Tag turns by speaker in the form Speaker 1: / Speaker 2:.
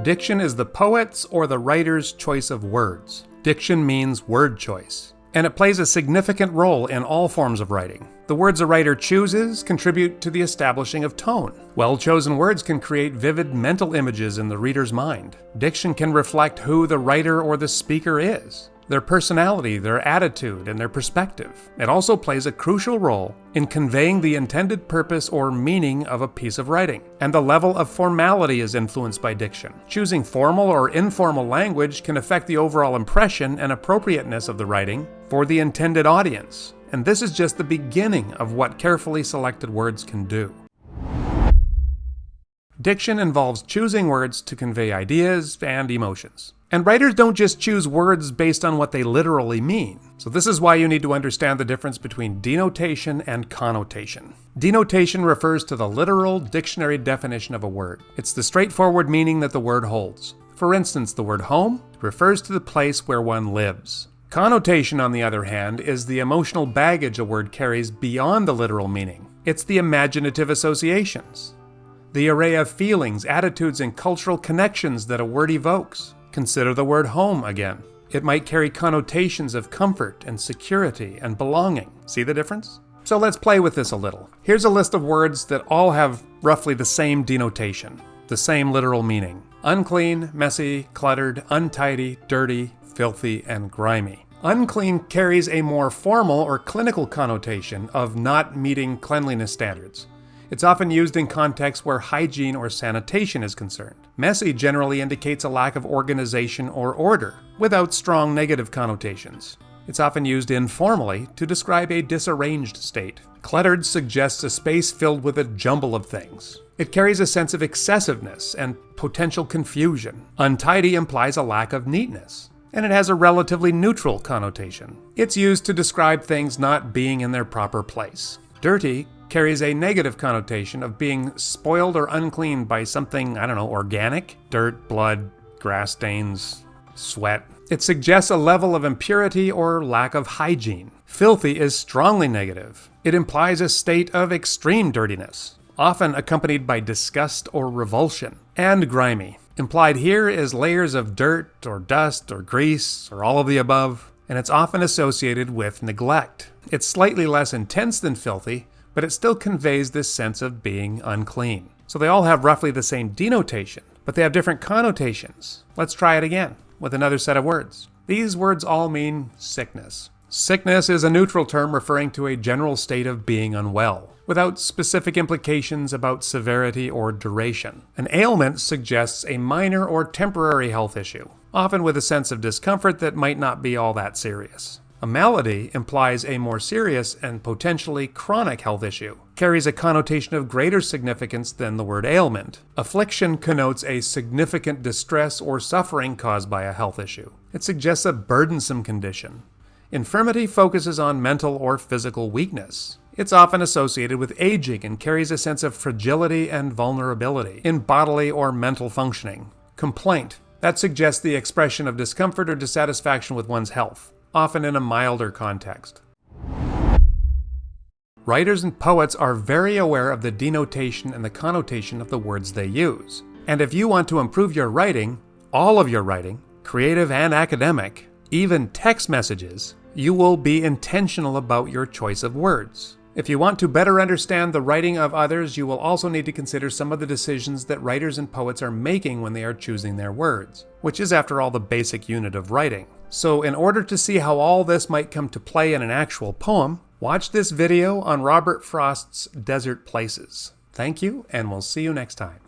Speaker 1: Diction is the poet's or the writer's choice of words. Diction means word choice, and it plays a significant role in all forms of writing. The words a writer chooses contribute to the establishing of tone. Well-chosen words can create vivid mental images in the reader's mind. Diction can reflect who the writer or the speaker is, their personality, their attitude, and their perspective. It also plays a crucial role in conveying the intended purpose or meaning of a piece of writing. And the level of formality is influenced by diction. Choosing formal or informal language can affect the overall impression and appropriateness of the writing for the intended audience. And this is just the beginning of what carefully selected words can do. Diction involves choosing words to convey ideas and emotions. And writers don't just choose words based on what they literally mean. So this is why you need to understand the difference between denotation and connotation. Denotation refers to the literal dictionary definition of a word. It's the straightforward meaning that the word holds. For instance, the word home refers to the place where one lives. Connotation, on the other hand, is the emotional baggage a word carries beyond the literal meaning. It's the imaginative associations, the array of feelings, attitudes, and cultural connections that a word evokes. Consider the word home again. It might carry connotations of comfort and security and belonging. See the difference? So let's play with this a little. Here's a list of words that all have roughly the same denotation, the same literal meaning. Unclean, messy, cluttered, untidy, dirty, filthy, and grimy. Unclean carries a more formal or clinical connotation of not meeting cleanliness standards. It's often used in contexts where hygiene or sanitation is concerned. Messy generally indicates a lack of organization or order, without strong negative connotations. It's often used informally to describe a disarranged state. Cluttered suggests a space filled with a jumble of things. It carries a sense of excessiveness and potential confusion. Untidy implies a lack of neatness, and it has a relatively neutral connotation. It's used to describe things not being in their proper place. Dirty carries a negative connotation of being spoiled or unclean by something, organic? Dirt, blood, grass stains, sweat. It suggests a level of impurity or lack of hygiene. Filthy is strongly negative. It implies a state of extreme dirtiness, often accompanied by disgust or revulsion. And grimy. Implied here is layers of dirt or dust or grease or all of the above, and it's often associated with neglect. It's slightly less intense than filthy, but it still conveys this sense of being unclean. So they all have roughly the same denotation, but they have different connotations. Let's try it again with another set of words. These words all mean sickness. Sickness is a neutral term referring to a general state of being unwell, without specific implications about severity or duration. An ailment suggests a minor or temporary health issue, often with a sense of discomfort that might not be all that serious. A malady implies a more serious and potentially chronic health issue, carries a connotation of greater significance than the word ailment. Affliction connotes a significant distress or suffering caused by a health issue. It suggests a burdensome condition. Infirmity focuses on mental or physical weakness. It's often associated with aging and carries a sense of fragility and vulnerability in bodily or mental functioning. Complaint. That suggests the expression of discomfort or dissatisfaction with one's health, often in a milder context. Writers and poets are very aware of the denotation and the connotation of the words they use. And if you want to improve your writing, all of your writing, creative and academic, even text messages, you will be intentional about your choice of words. If you want to better understand the writing of others, you will also need to consider some of the decisions that writers and poets are making when they are choosing their words, which is, after all, the basic unit of writing. So in order to see how all this might come to play in an actual poem, watch this video on Robert Frost's Desert Places. Thank you, and we'll see you next time.